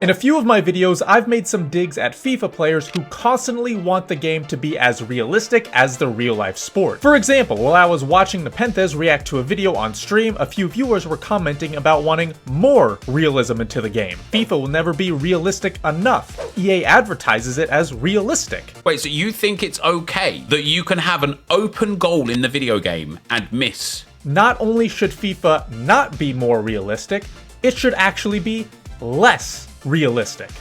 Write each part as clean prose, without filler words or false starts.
In a few of my videos, I've made some digs at FIFA players who constantly want the game to be as realistic as the real-life sport. For example, while I was watching Nepenthez react to a video on stream, a few viewers were commenting about wanting more realism into the game. FIFA will never be realistic enough. EA advertises it as realistic. Wait, so you think it's okay that you can have an open goal in the video game and miss? Not only should FIFA not be more realistic, it should actually be less realistic.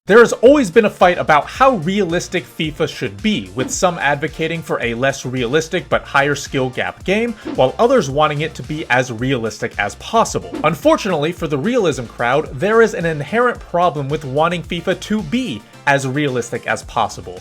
There has always been a fight about how realistic FIFA should be, with some advocating for a less realistic but higher skill gap game, while others wanting it to be as realistic as possible. Unfortunately for the realism crowd, there is an inherent problem with wanting FIFA to be as realistic as possible.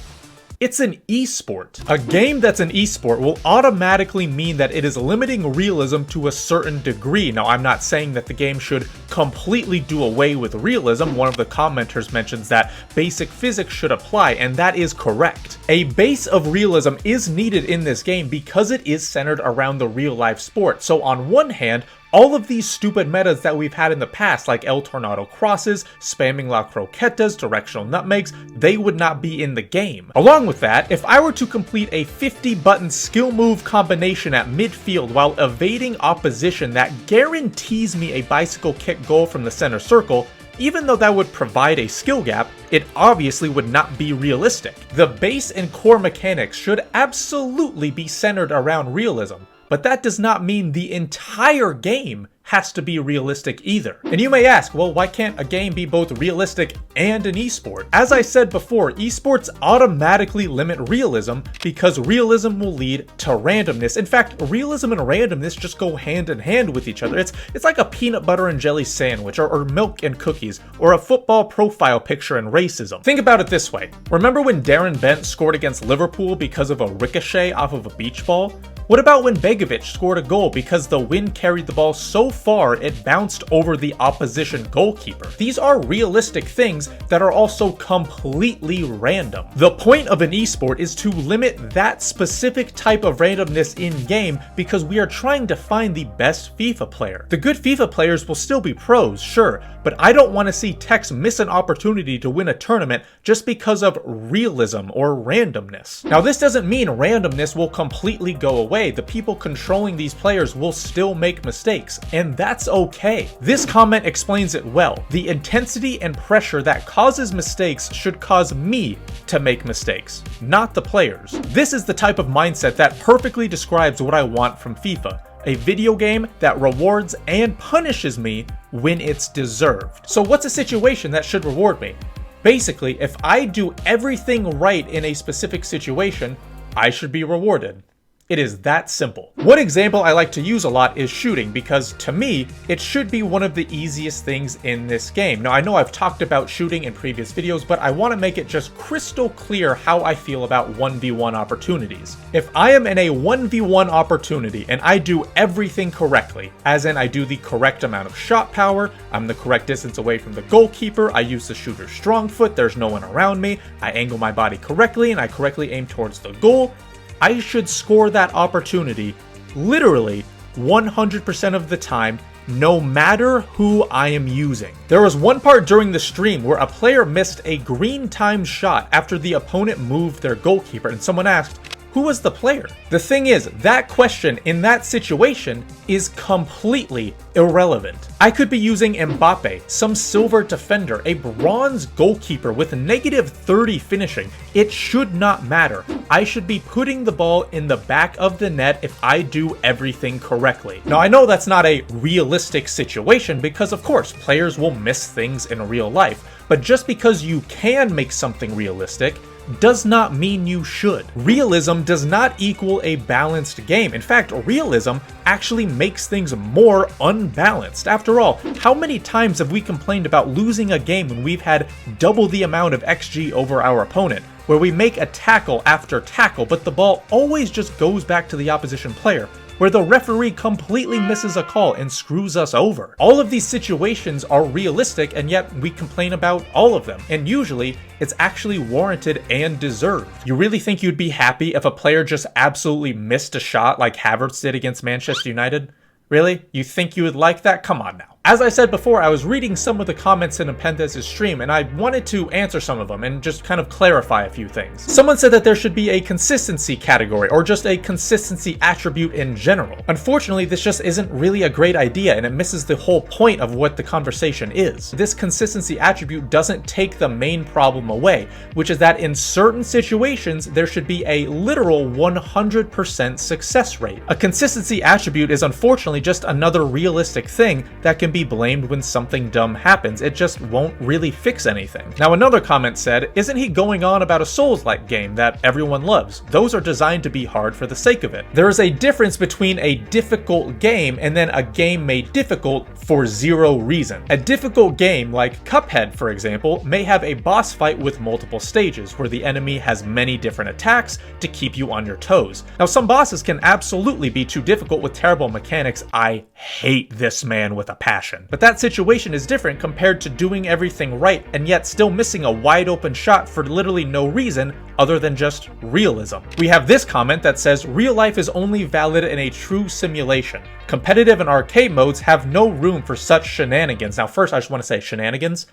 It's an eSport. A game that's an eSport will automatically mean that it is limiting realism to a certain degree. Now, I'm not saying that the game should completely do away with realism. One of the commenters mentions that basic physics should apply, and that is correct. A base of realism is needed in this game because it is centered around the real-life sport. So on one hand, all of these stupid metas that we've had in the past, like El Tornado crosses, spamming La Croquetas, directional nutmegs, they would not be in the game. Along with that, if I were to complete a 50-button skill move combination at midfield while evading opposition that guarantees me a bicycle kick goal from the center circle, even though that would provide a skill gap, it obviously would not be realistic. The base and core mechanics should absolutely be centered around realism, but that does not mean the entire game has to be realistic either. And you may ask, well, why can't a game be both realistic and an esport? As I said before, esports automatically limit realism because realism will lead to randomness. In fact, realism and randomness just go hand in hand with each other. It's like a peanut butter and jelly sandwich, or milk and cookies, or a football profile picture and racism. Think about it this way. Remember when Darren Bent scored against Liverpool because of a ricochet off of a beach ball? What about when Begovic scored a goal because the wind carried the ball so far it bounced over the opposition goalkeeper? These are realistic things that are also completely random. The point of an esport is to limit that specific type of randomness in-game because we are trying to find the best FIFA player. The good FIFA players will still be pros, sure, but I don't want to see Tex miss an opportunity to win a tournament just because of realism or randomness. Now, this doesn't mean randomness will completely go away. The people controlling these players will still make mistakes, and that's okay. This comment explains it well. The intensity and pressure that causes mistakes should cause me to make mistakes, not the players. This is the type of mindset that perfectly describes what I want from FIFA. A video game that rewards and punishes me when it's deserved. So what's a situation that should reward me? Basically, if I do everything right in a specific situation, I should be rewarded. It is that simple. One example I like to use a lot is shooting, because to me, it should be one of the easiest things in this game. Now, I know I've talked about shooting in previous videos, but I want to make it just crystal clear how I feel about 1v1 opportunities. If I am in a 1v1 opportunity and I do everything correctly, as in I do the correct amount of shot power, I'm the correct distance away from the goalkeeper, I use the shooter's strong foot, there's no one around me, I angle my body correctly, and I correctly aim towards the goal, I should score that opportunity literally 100% of the time, no matter who I am using. There was one part during the stream where a player missed a green timed shot after the opponent moved their goalkeeper, and someone asked, who was the player? The thing is, that question in that situation is completely irrelevant. I could be using Mbappe, some silver defender, a bronze goalkeeper with -30 finishing. It should not matter. I should be putting the ball in the back of the net if I do everything correctly. Now, I know that's not a realistic situation because, of course, players will miss things in real life, but just because you can make something realistic does not mean you should. Realism does not equal a balanced game. In fact, realism actually makes things more unbalanced. After all, how many times have we complained about losing a game when we've had double the amount of XG over our opponent, where we make a tackle after tackle, but the ball always just goes back to the opposition player, where the referee completely misses a call and screws us over? All of these situations are realistic, and yet we complain about all of them, and usually it's actually warranted and deserved. You really think you'd be happy if a player just absolutely missed a shot like Havertz did against Manchester United? Really? You think you would like that? Come on now. As I said before, I was reading some of the comments in Nepenthes' stream, and I wanted to answer some of them and just kind of clarify a few things. Someone said that there should be a consistency category, or just a consistency attribute in general. Unfortunately, this just isn't really a great idea, and it misses the whole point of what the conversation is. This consistency attribute doesn't take the main problem away, which is that in certain situations, there should be a literal 100% success rate. A consistency attribute is unfortunately just another realistic thing that can be blamed when something dumb happens. It just won't really fix anything. Now, another comment said, isn't he going on about a Souls-like game that everyone loves? Those are designed to be hard for the sake of it. There is a difference between a difficult game and then a game made difficult for zero reason. A difficult game like Cuphead, for example, may have a boss fight with multiple stages where the enemy has many different attacks to keep you on your toes. Now, some bosses can absolutely be too difficult with terrible mechanics. I hate this man with a passion. But that situation is different compared to doing everything right and yet still missing a wide open shot for literally no reason other than just realism. We have this comment that says, real life is only valid in a true simulation. Competitive and arcade modes have no room for such shenanigans. Now, first, I just want to say shenanigans.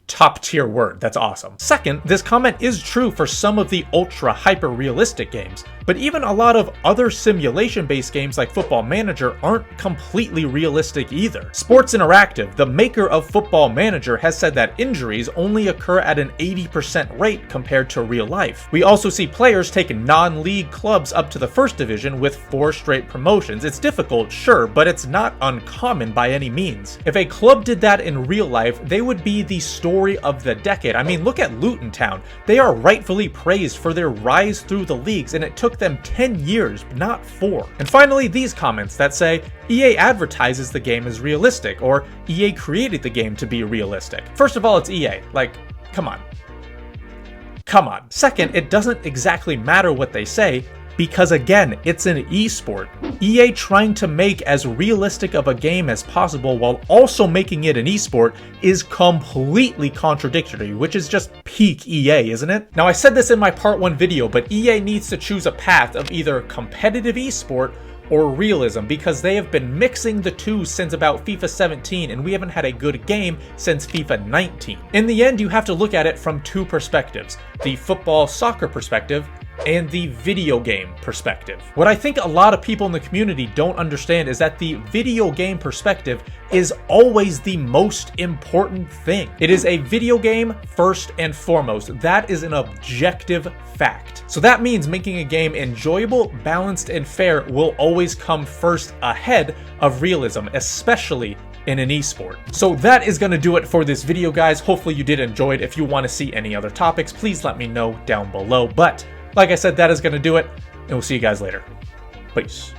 Top tier word, that's awesome. Second, this comment is true for some of the ultra hyper realistic games, but even a lot of other simulation based games like Football Manager aren't completely realistic either. Sports Interactive, the maker of Football Manager, has said that injuries only occur at an 80% rate compared to real life. We also see players take non-league clubs up to the first division with 4 straight promotions. It's difficult, sure, but it's not uncommon by any means. If a club did that in real life, they would be the story of the decade. I mean, look at Luton Town. They are rightfully praised for their rise through the leagues, and it took them 10 years, not 4. And finally, these comments that say, EA advertises the game as realistic, or EA created the game to be realistic. First of all, it's EA. Like, come on. Come on. Second, it doesn't exactly matter what they say, because again, it's an esport. EA trying to make as realistic of a game as possible while also making it an esport is completely contradictory, which is just peak EA, isn't it? Now, I said this in my part 1 video, but EA needs to choose a path of either competitive esport or realism, because they have been mixing the two since about FIFA 17 and we haven't had a good game since FIFA 19. In the end, you have to look at it from 2 perspectives, the football soccer perspective and the video game perspective. What I think a lot of people in the community don't understand is that the video game perspective is always the most important thing. It is a video game first and foremost. That is an objective fact. So that means making a game enjoyable, balanced, and fair will always come first ahead of realism, especially in an esport. So that is going to do it for this video, guys. Hopefully you did enjoy it. If you want to see any other topics, please let me know down below. But like I said, that is going to do it, and we'll see you guys later. Peace.